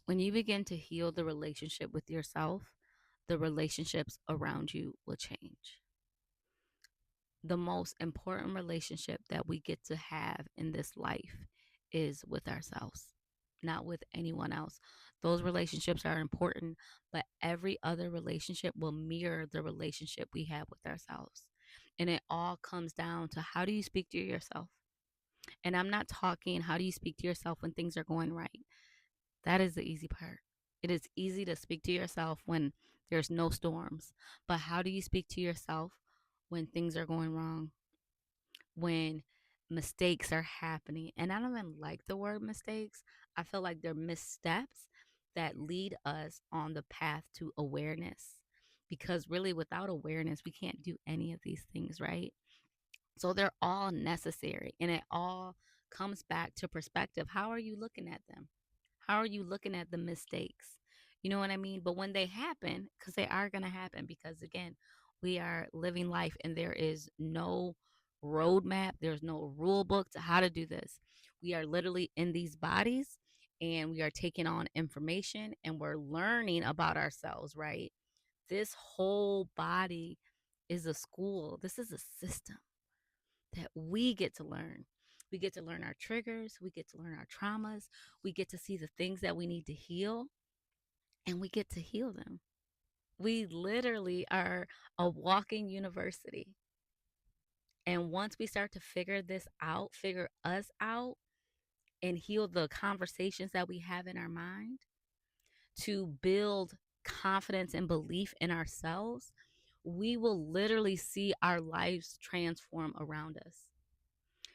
When you begin to heal the relationship with yourself, the relationships around you will change. The most important relationship that we get to have in this life is with ourselves, not with anyone else. Those relationships are important, but every other relationship will mirror the relationship we have with ourselves. And it all comes down to, how do you speak to yourself? And I'm not talking how do you speak to yourself when things are going right. That is the easy part. It is easy to speak to yourself when there's no storms. But how do you speak to yourself when things are going wrong? When mistakes are happening? And I don't even like the word mistakes. I feel like they're missteps that lead us on the path to awareness. Because really, without awareness, we can't do any of these things, right? So they're all necessary, and it all comes back to perspective. How are you looking at them? How are you looking at the mistakes? You know what I mean? But when they happen, because they are going to happen, because again, we are living life and there is no roadmap, there's no rule book to how to do this. We are literally in these bodies and we are taking on information and we're learning about ourselves, right? This whole body is a school, this is a system that we get to learn. We get to learn our triggers, we get to learn our traumas, we get to see the things that we need to heal, and we get to heal them. We literally are a walking university. And once we start to figure this out, figure us out, and heal the conversations that we have in our mind to build confidence and belief in ourselves, we will literally see our lives transform around us,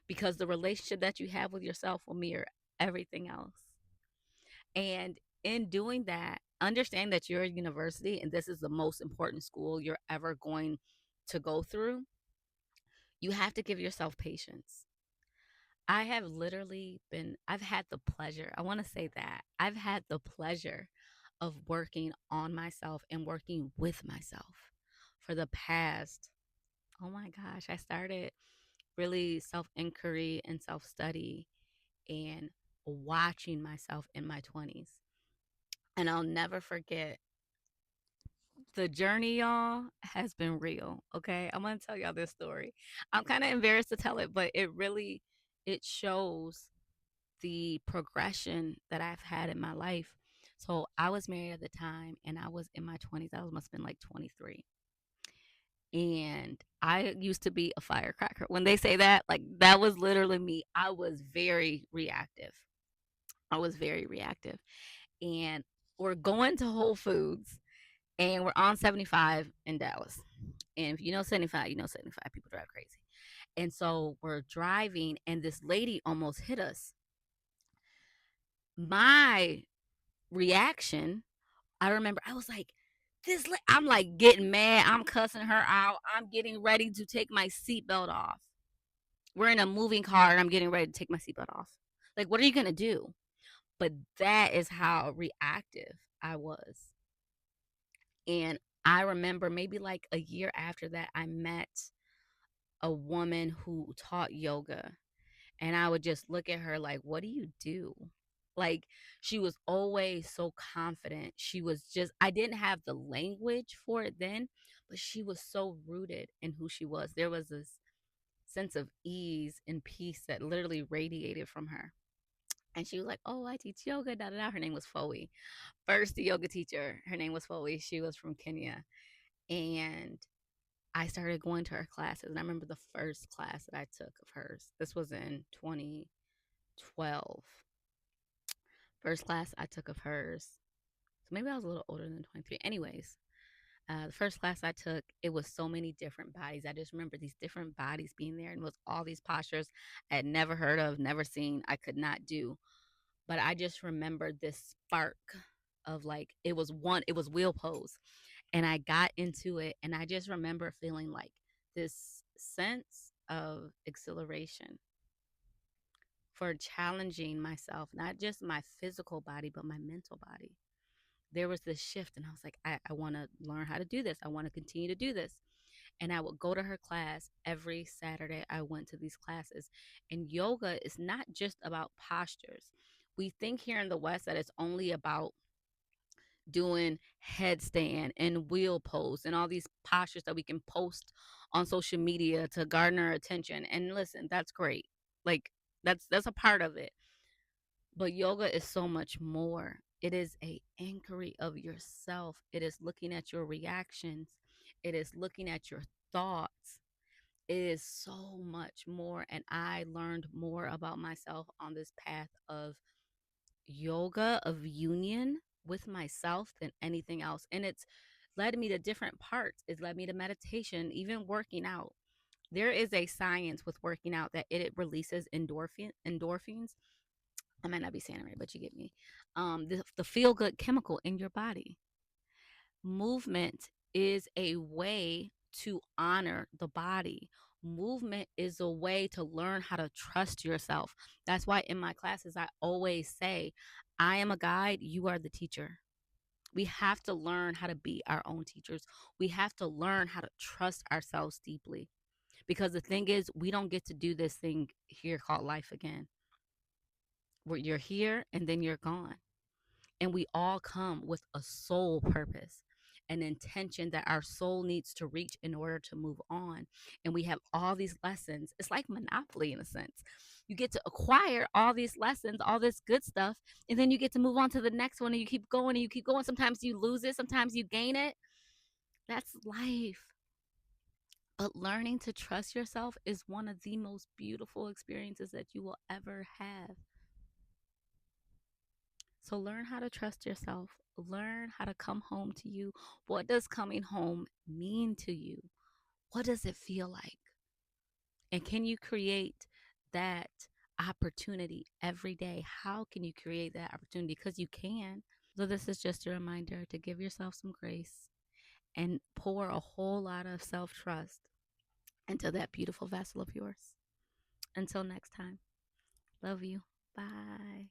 because the relationship that you have with yourself will mirror everything else. And in doing that, understand that you're a university and this is the most important school you're ever going to go through. You have to give yourself patience. I have literally been, I've had the pleasure, I want to say that, I've had the pleasure of working on myself and working with myself for the past, oh my gosh, I started really self inquiry and self study and watching myself in my 20s. And I'll never forget, the journey, y'all, has been real. Okay. I'm going to tell y'all this story. I'm kind of embarrassed to tell it, but it shows the progression that I've had in my life. So I was married at the time and I was in my 20s. I must have been like 23. And I used to be a firecracker. When they say that, like that was literally me. I was very reactive. I was very reactive. And we're going to Whole Foods and we're on 75 in Dallas. And if you know 75, you know 75 people drive crazy. And so we're driving and this lady almost hit us. My reaction, I remember I was like, I'm like getting mad. I'm cussing her out. I'm getting ready to take my seatbelt off. We're in a moving car and I'm getting ready to take my seatbelt off. Like, what are you going to do? But that is how reactive I was. And I remember maybe like a year after that, I met a woman who taught yoga. And I would just look at her like, what do you do? Like, she was always so confident. She was just, I didn't have the language for it then, but she was so rooted in who she was. There was this sense of ease and peace that literally radiated from her. And she was like, oh, I teach yoga. Da, da, da. Her name was Foe. First yoga teacher. Her name was Foe. She was from Kenya. And I started going to her classes. And I remember the first class that I took of hers. This was in 2012. First class I took of hers. So maybe I was a little older than 23. Anyways, the first class I took, it was so many different bodies. I just remember these different bodies being there, and it was all these postures I had never heard of, never seen, I could not do. But I just remember this spark of like, it was wheel pose. And I got into it, and I just remember feeling like this sense of exhilaration for challenging myself, not just my physical body, but my mental body. There was this shift, and I was like, I want to learn how to do this. I want to continue to do this. And I would go to her class every Saturday. I went to these classes. And yoga is not just about postures. We think here in the West that it's only about doing headstand and wheel pose and all these postures that we can post on social media to garner attention. And listen, that's great. Like that's a part of it. But yoga is so much more. It is a inquiry of yourself. It is looking at your reactions. It is looking at your thoughts. It is so much more. And I learned more about myself on this path of yoga, of union with myself than anything else. And it's led me to different parts. It's led me to meditation, even working out. There is a science with working out that it releases endorphins. I might not be saying it right, but you get me. The feel good chemical in your body. Movement is a way to honor the body. Movement is a way to learn how to trust yourself. That's why in my classes, I always say, I am a guide, you are the teacher. We have to learn how to be our own teachers. We have to learn how to trust ourselves deeply. Because the thing is, we don't get to do this thing here called life again, where you're here and then you're gone. And we all come with a soul purpose, an intention that our soul needs to reach in order to move on. And we have all these lessons. It's like Monopoly in a sense. You get to acquire all these lessons, all this good stuff, and then you get to move on to the next one and you keep going and you keep going. Sometimes you lose it, sometimes you gain it. That's life. But learning to trust yourself is one of the most beautiful experiences that you will ever have. So learn how to trust yourself. Learn how to come home to you. What does coming home mean to you? What does it feel like? And can you create that opportunity every day? How can you create that opportunity? Because you can. So, this is just a reminder to give yourself some grace and pour a whole lot of self trust into that beautiful vessel of yours. Until next time, love you. Bye.